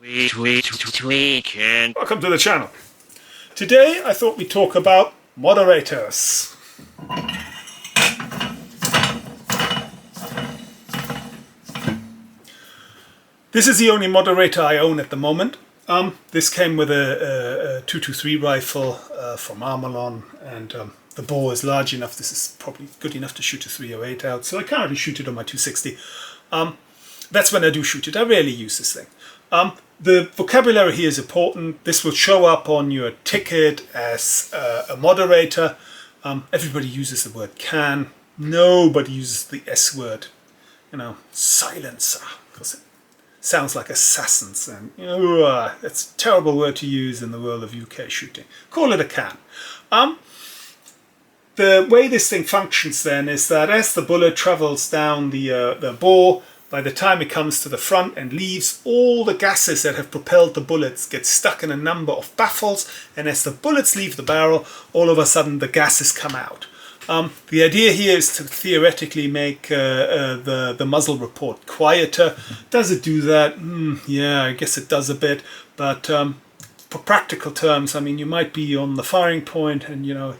Tweaking. Welcome to the channel. Today I thought we'd talk about moderators. This is the only moderator I own at the moment. This came with a 223 rifle from Armalon, and the bore is large enough. This is probably good enough to shoot a 308 out, so I currently shoot it on my 260. That's when I do shoot it. I rarely use this thing. The vocabulary here is important. This will show up on your ticket as a moderator. Everybody uses the word can. Nobody uses the S word, silencer, because it sounds like assassins, and it's a terrible word to use in the world of UK shooting. Call it a can. The way this thing functions then is that as the bullet travels down the bore, by the time it comes to the front and leaves, all the gases that have propelled the bullets get stuck in a number of baffles, and as the bullets leave the barrel, all of a sudden the gases come out. The idea here is to theoretically make the muzzle report quieter. Does it do that? Yeah, I guess it does a bit, but for practical terms, I mean, you might be on the firing point and you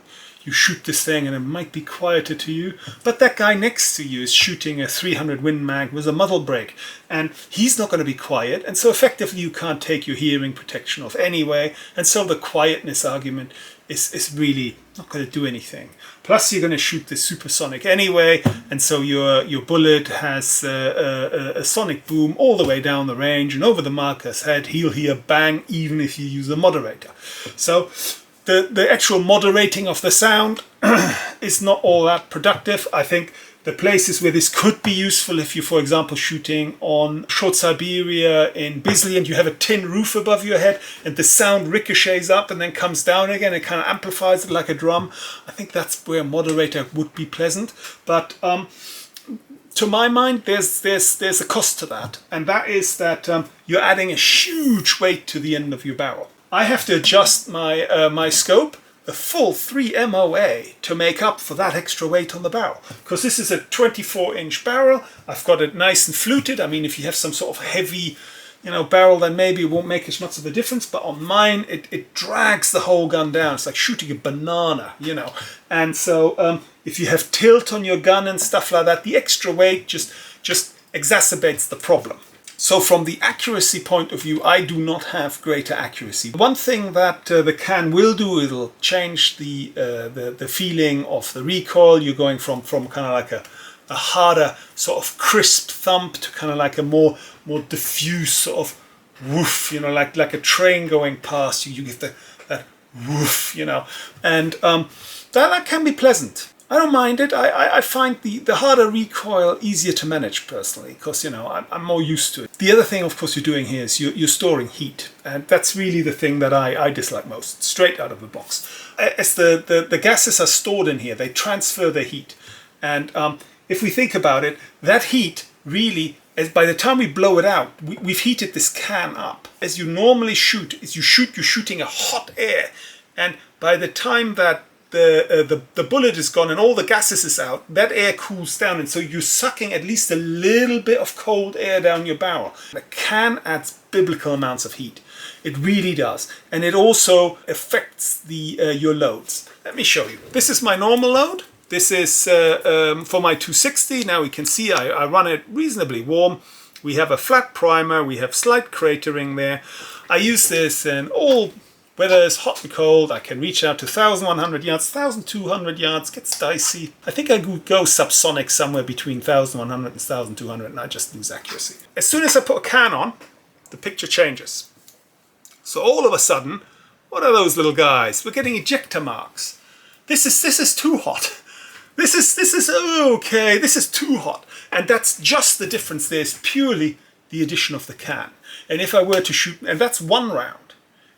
shoot this thing and it might be quieter to you, but that guy next to you is shooting a 300 Win Mag with a muzzle brake, and he's not going to be quiet, and so effectively you can't take your hearing protection off anyway, and so the quietness argument is really not going to do anything. Plus you're going to shoot this supersonic anyway, and so your bullet has a sonic boom all the way down the range, and over the marker's head he'll hear bang even if you use a moderator. So the actual moderating of the sound is not all that productive. I think the places where this could be useful, if you're, for example, shooting on short Siberia in Bisley and you have a tin roof above your head and the sound ricochets up and then comes down again, it kind of amplifies it like a drum. I think that's where a moderator would be pleasant. But to my mind, there's a cost to that, and that is that you're adding a huge weight to the end of your barrel. I have to adjust my my scope a full 3 MOA to make up for that extra weight on the barrel, because this is a 24-inch barrel. I've got it nice and fluted. I mean, if you have some sort of heavy barrel, then maybe it won't make as much of a difference, but on mine it drags the whole gun down. It's like shooting a banana, and so if you have tilt on your gun and stuff like that, the extra weight just exacerbates the problem. So from the accuracy point of view, I do not have greater accuracy. One thing that the can will do, it'll change the feeling of the recoil. You're going from kind of like a harder sort of crisp thump to kind of like a more diffuse sort of woof, like a train going past you. You get that woof, and that can be pleasant. I don't mind it. I find the harder recoil easier to manage personally, because I'm more used to it. The other thing, of course, you're doing here is you're storing heat, and that's really the thing that I dislike most, straight out of the box. As the gases are stored in here, they transfer the heat, and if we think about it, that heat really, as by the time we blow it out, we've heated this can up. As you normally shoot, you're shooting a hot air, and by the time that the bullet is gone and all the gases is out, that air cools down, and so you're sucking at least a little bit of cold air down your barrel. The can adds biblical amounts of heat. It really does, and it also affects your loads. Let me show you. This is my normal load. This is for my 260. Now we can see I run it reasonably warm. We have a flat primer, we have slight cratering there. I use this in all whether it's hot and cold. I can reach out to 1,100 yards, 1,200 yards, gets dicey. I think I could go subsonic somewhere between 1,100 and 1,200, and I just lose accuracy. As soon as I put a can on, the picture changes. So all of a sudden, what are those little guys? We're getting ejector marks. This is too hot. This is okay, this is too hot. And that's just the difference. There's purely the addition of the can. And if I were to shoot, and that's one round.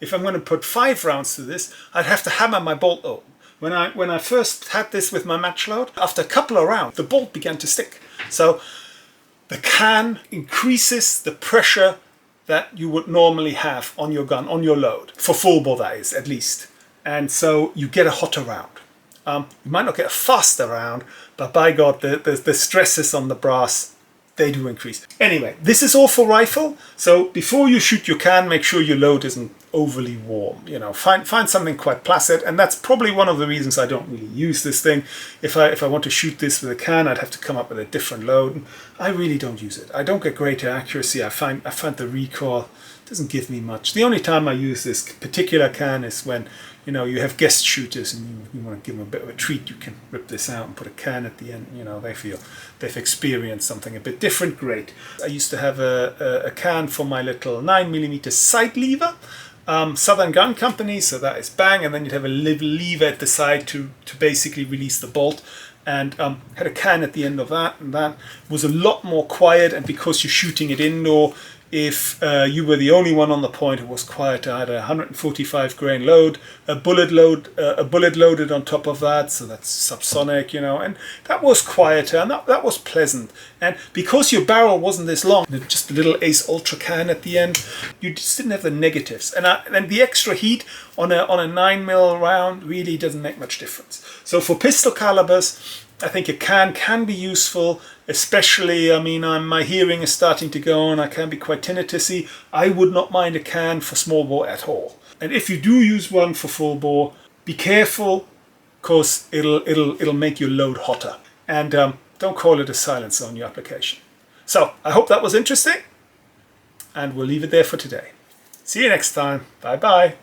If I'm going to put 5 rounds to this, I'd have to hammer my bolt open. When I first had this with my match load, after a couple of rounds, the bolt began to stick. So the can increases the pressure that you would normally have on your gun, on your load, for full bore that is, at least. And so you get a hotter round. You might not get a faster round, but by God, the stresses on the brass they do increase. Anyway, this is all for rifle. So before you shoot your can, make sure your load isn't overly warm. You know, find something quite placid, and that's probably one of the reasons I don't really use this thing. If I want to shoot this with a can, I'd have to come up with a different load. I really don't use it. I don't get greater accuracy. I find the recoil doesn't give me much. The only time I use this particular can is when, you know, you have guest shooters and you want to give them a bit of a treat. You can rip this out and put a can at the end. You know, they feel they've experienced something a bit different. Great. I used to have a can for my little 9mm sight lever. Southern Gun Company, so that is bang, and then you'd have a lever at the side to basically release the bolt, and had a can at the end of that, and that was a lot more quiet. And because you're shooting it indoor, if you were the only one on the point, it was quieter. I had a 145 grain load, a bullet loaded on top of that, so that's subsonic, you know, and that was quieter, and that was pleasant. And because your barrel wasn't this long, just a little Ace Ultra can at the end, you just didn't have the negatives, and the extra heat on a 9mm round really doesn't make much difference. So for pistol calibers, I think a can be useful, especially, I mean, my hearing is starting to go on, I can be quite tinnitusy. I would not mind a can for small bore at all. And if you do use one for full bore, be careful, because it'll make your load hotter. And don't call it a silencer on your application. So I hope that was interesting, and we'll leave it there for today. See you next time. Bye bye.